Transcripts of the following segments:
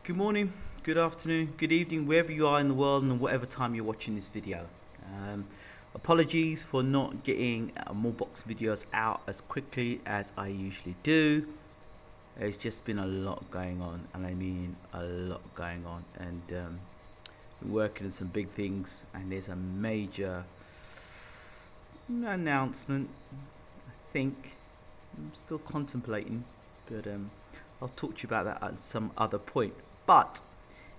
Good morning, good afternoon, good evening, wherever you are in the world and whatever time you're watching this video. Um, Apologies for not getting more box videos out as quickly as I usually do. There's just been a lot going on, and I mean a lot going on, and we're working on some big things, and there's a major announcement. I think I'm still contemplating, but I'll talk to you about that at some other point. But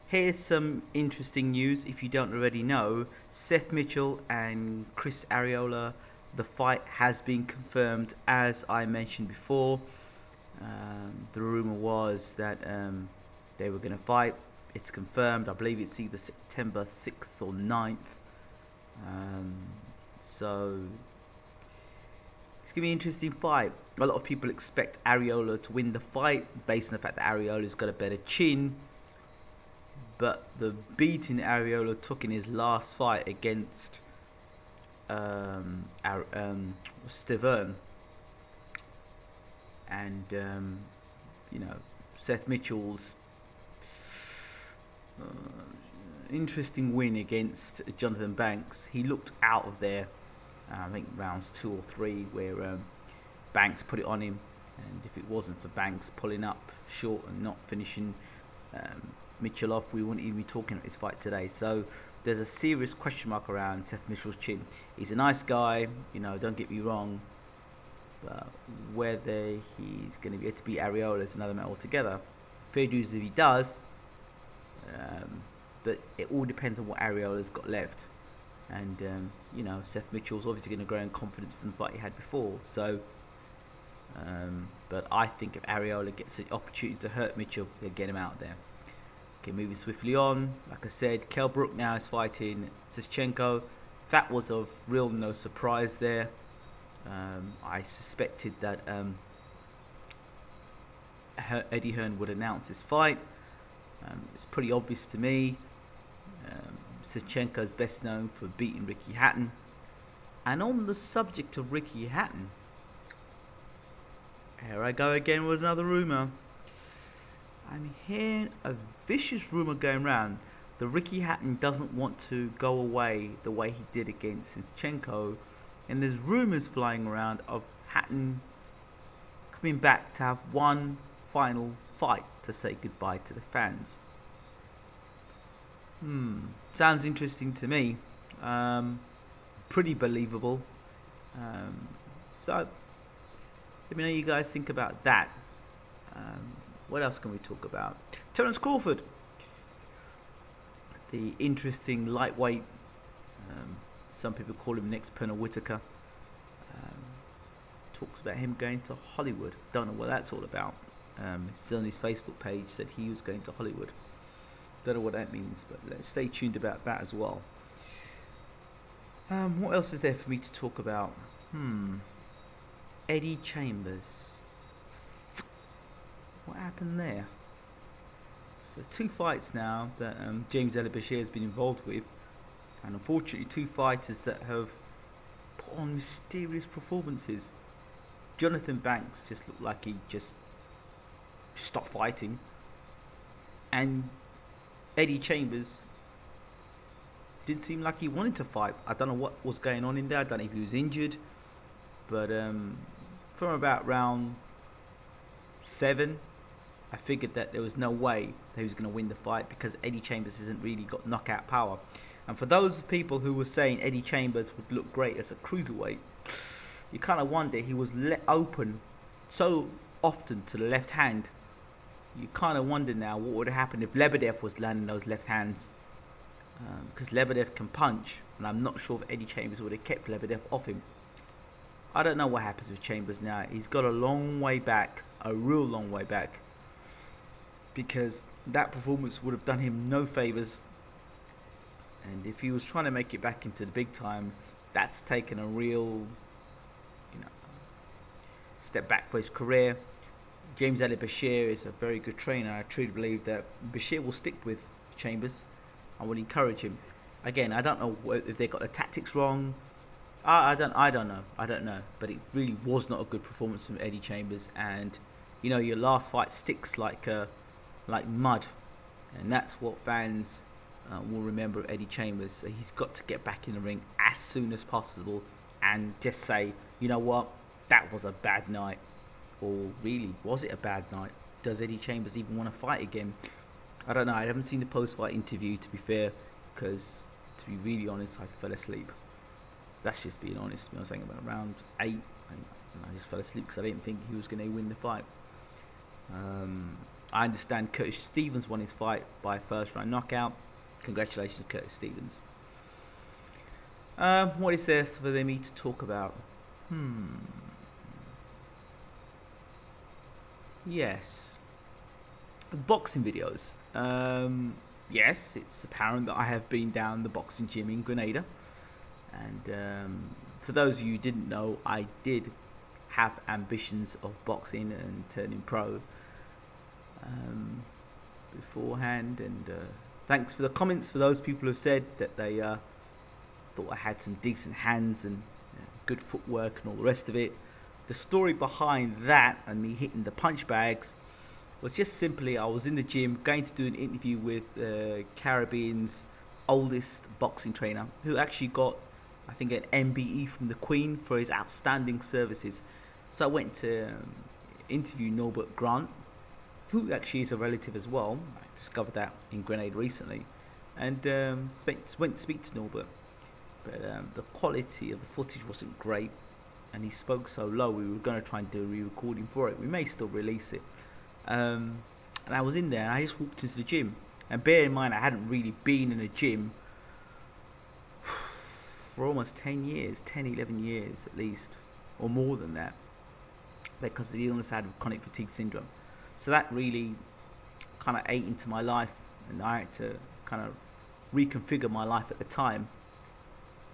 here's some interesting news. If you don't already know, Seth Mitchell and Chris Arreola, the fight has been confirmed. As I mentioned before, the rumor was that they were going to fight. It's confirmed. I believe it's either September 6th or 9th. So it's going to be an interesting fight. A lot of people expect Arreola to win the fight based on the fact that Arreola's got a better chin. But the beating Arreola took in his last fight against Stavern, and Seth Mitchell's interesting win against Jonathan Banks. He looked out of there. I think rounds 2 or 3 where Banks put it on him, and if it wasn't for Banks pulling up short and not finishing Mitchell off, we wouldn't even be talking about this fight today. So there's a serious question mark around Seth Mitchell's chin. He's a nice guy, don't get me wrong, but whether he's going to be able to beat Arreola is another matter altogether. Fair dues if he does, but it all depends on what Arreola's got left. And Seth Mitchell's obviously going to grow in confidence from the fight he had before. So, but I think if Arreola gets the opportunity to hurt Mitchell, he'll get him out there. Okay, moving swiftly on. Like I said, Brook now is fighting Zischenko. That was of real no surprise there. I suspected that Eddie Hearn would announce this fight. It's pretty obvious to me. Zischenko is best known for beating Ricky Hatton. And on the subject of Ricky Hatton, here I go again with another rumour. I'm hearing a vicious rumour going around that Ricky Hatton doesn't want to go away the way he did against Zischenko, and there's rumours flying around of Hatton coming back to have one final fight to say goodbye to the fans. Sounds interesting to me. Pretty believable. So let me know what you guys think about that. What else can we talk about? Terence Crawford, the interesting lightweight. Some people call him next Pernell Whitaker. Talks about him going to Hollywood. Don't know what that's all about. It's on his Facebook page said he was going to Hollywood. Don't know what that means, but let's stay tuned about that as well. What else is there for me to talk about? Eddie Chambers. What happened there? So 2 fights now that James Elliott Bashir has been involved with, and unfortunately 2 fighters that have put on mysterious performances. Jonathan Banks just looked like he just stopped fighting, and Eddie Chambers didn't seem like he wanted to fight. I don't know what was going on in there. I don't know if he was injured, but from about round 7, I figured that there was no way that he was going to win the fight because Eddie Chambers hasn't really got knockout power. And for those people who were saying Eddie Chambers would look great as a cruiserweight, you kind of wonder, he was let open so often to the left hand. You kind of wonder now what would have happened if Lebedev was landing those left hands. Because Lebedev can punch, and I'm not sure if Eddie Chambers would have kept Lebedev off him. I don't know what happens with Chambers now. He's got a long way back, a real long way back, because that performance would have done him no favours. And if he was trying to make it back into the big time, that's taken a real step back for his career. James Elliott Bashir is a very good trainer. I truly believe that Bashir will stick with Chambers. I will encourage him. Again, I don't know if they got the tactics wrong. I don't know. But it really was not a good performance from Eddie Chambers, and your last fight sticks like mud. and that's what fans will remember of Eddie Chambers. So he's got to get back in the ring as soon as possible and just say, you know what, that was a bad night. Or really, was it a bad night? Does Eddie Chambers even want to fight again? I don't know. I haven't seen the post-fight interview, to be fair, because to be really honest, I fell asleep. That's just being honest. I was saying about round 8, and I just fell asleep because I didn't think he was going to win the fight. I understand Curtis Stevens won his fight by first round knockout. Congratulations, Curtis Stevens. What is there for me to talk about? Yes. Boxing videos. Yes, it's apparent that I have been down the boxing gym in Grenada. And for those of you who didn't know, I did have ambitions of boxing and turning pro beforehand. And thanks for the comments for those people who have said that they thought I had some decent hands and good footwork and all the rest of it. The story behind that and me hitting the punch bags was just simply I was in the gym going to do an interview with Caribbean's oldest boxing trainer, who actually got, I think, an MBE from the Queen for his outstanding services. So I went to interview Norbert Grant, who actually is a relative as well. I discovered that in Grenada recently. And went to speak to Norbert. But the quality of the footage wasn't great. And he spoke so low, we were going to try and do a re-recording for it. We may still release it. And I was in there, and I just walked into the gym. And bear in mind, I hadn't really been in a gym for almost 10 years, 10, 11 years at least, or more than that, because of the illness I had with chronic fatigue syndrome. So that really kind of ate into my life, and I had to kind of reconfigure my life at the time.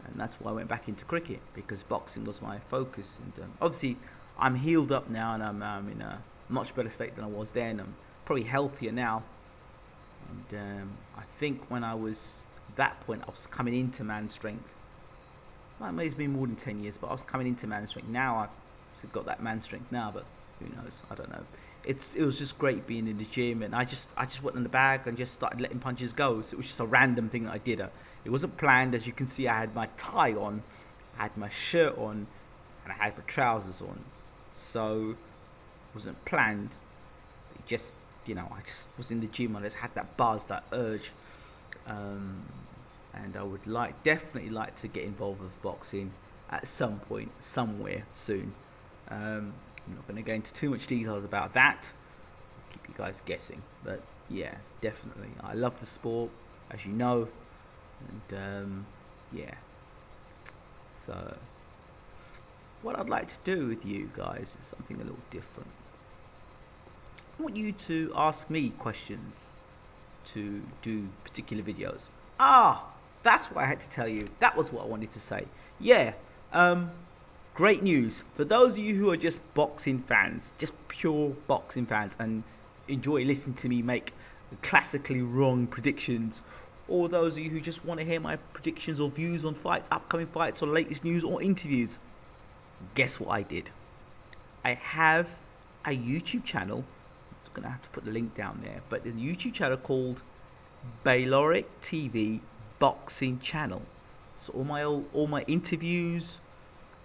And that's why I went back into cricket, because boxing was my focus. And obviously, I'm healed up now, and I'm in a much better state than I was then. I'm probably healthier now. And I think when I was at that point, I was coming into man strength. Well, it may have been more than 10 years, but I was coming into man strength. Now I've got that man strength now, but who knows? I don't know. It was just great being in the gym, and I just went in the bag and just started letting punches go. So it was just a random thing that I did. It wasn't planned. As you can see, I had my tie on, I had my shirt on, and I had my trousers on. So it wasn't planned. It just, I just was in the gym. I just had that buzz, that urge. And I would definitely like to get involved with boxing at some point, somewhere soon. I'm not going to go into too much details about that. I'll keep you guys guessing. But yeah, definitely. I love the sport, as you know. And yeah. So what I'd like to do with you guys is something a little different. I want you to ask me questions to do particular videos. That's what I had to tell you. That was what I wanted to say. Yeah. Great news for those of you who are just boxing fans, just pure boxing fans, and enjoy listening to me make classically wrong predictions, or those of you who just want to hear my predictions or views on fights, upcoming fights, or latest news or interviews. Guess what I did? I have a YouTube channel. I'm gonna have to put the link down there, but there's a YouTube channel called Bayloric TV Boxing Channel. So all my interviews,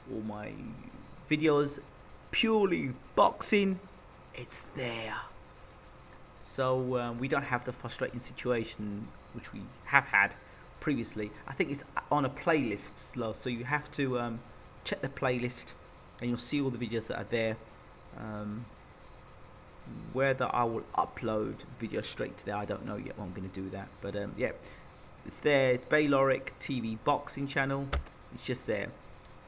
all my videos, purely boxing, it's there. So we don't have the frustrating situation which we have had previously. I think it's on a playlist, so you have to check the playlist, and you'll see all the videos that are there. Whether I will upload videos straight to there, I don't know yet. I'm going to do that, but yeah, it's there. It's Bayloric TV Boxing Channel. It's just there.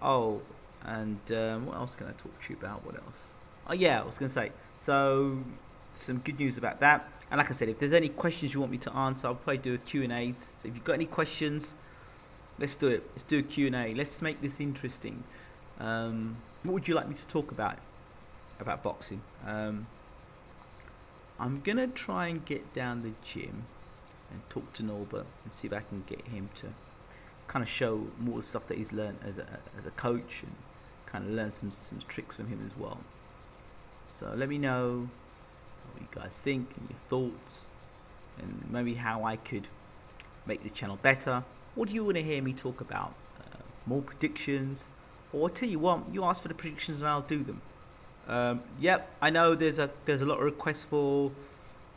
Oh, and what else can I talk to you about? What else? Oh yeah, I was going to say, so some good news about that. And like I said, if there's any questions you want me to answer, I'll probably do a Q&A. So if you've got any questions, let's do it. Let's do a Q&A. Let's make this interesting. What would you like me to talk about boxing? I'm going to try and get down the gym and talk to Norbert and see if I can get him to kind of show more of the stuff that he's learned as a coach, and kind of learn some tricks from him as well. So let me know what you guys think and your thoughts, and maybe how I could make the channel better. What do you want to hear me talk about? More predictions? Or I'll tell you what, you ask for the predictions and I'll do them. Yep, I know there's a lot of requests for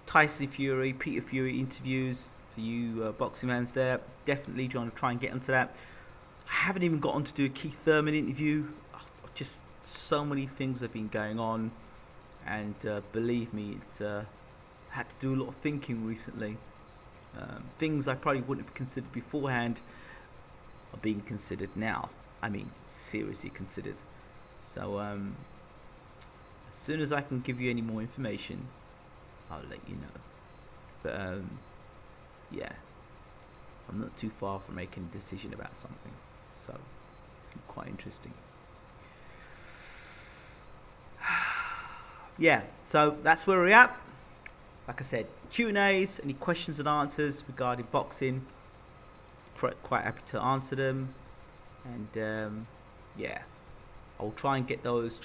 Tyson Fury, Peter Fury interviews for you boxing fans there. Definitely trying to try and get onto that. I haven't even got on to do a Keith Thurman interview. Just so many things have been going on, and believe me, it's had to do a lot of thinking recently. Things I probably wouldn't have considered beforehand are being considered now. I mean, seriously considered. So as soon as I can give you any more information, I'll let you know. But yeah, I'm not too far from making a decision about something, so it's quite interesting. Yeah, so that's where we're at. Like I said, Q&As, any questions and answers regarding boxing, quite happy to answer them. And yeah, I'll try and get around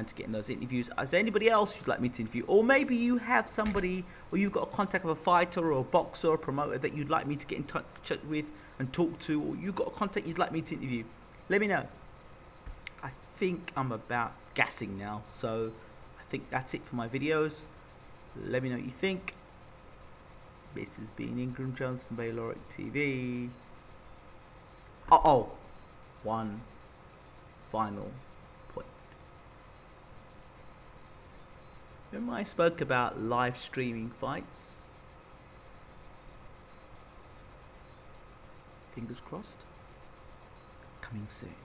to getting those interviews. Is there anybody else you'd like me to interview? Or maybe you have somebody, or you've got a contact of a fighter or a boxer or a promoter that you'd like me to get in touch with and talk to, or you've got a contact you'd like me to interview. Let me know. I think I'm about gassing now, so I think that's it for my videos. Let me know what you think. This has been Ingram Jones from Bayloric TV. One final point. Remember I spoke about live streaming fights? Fingers crossed. Coming soon.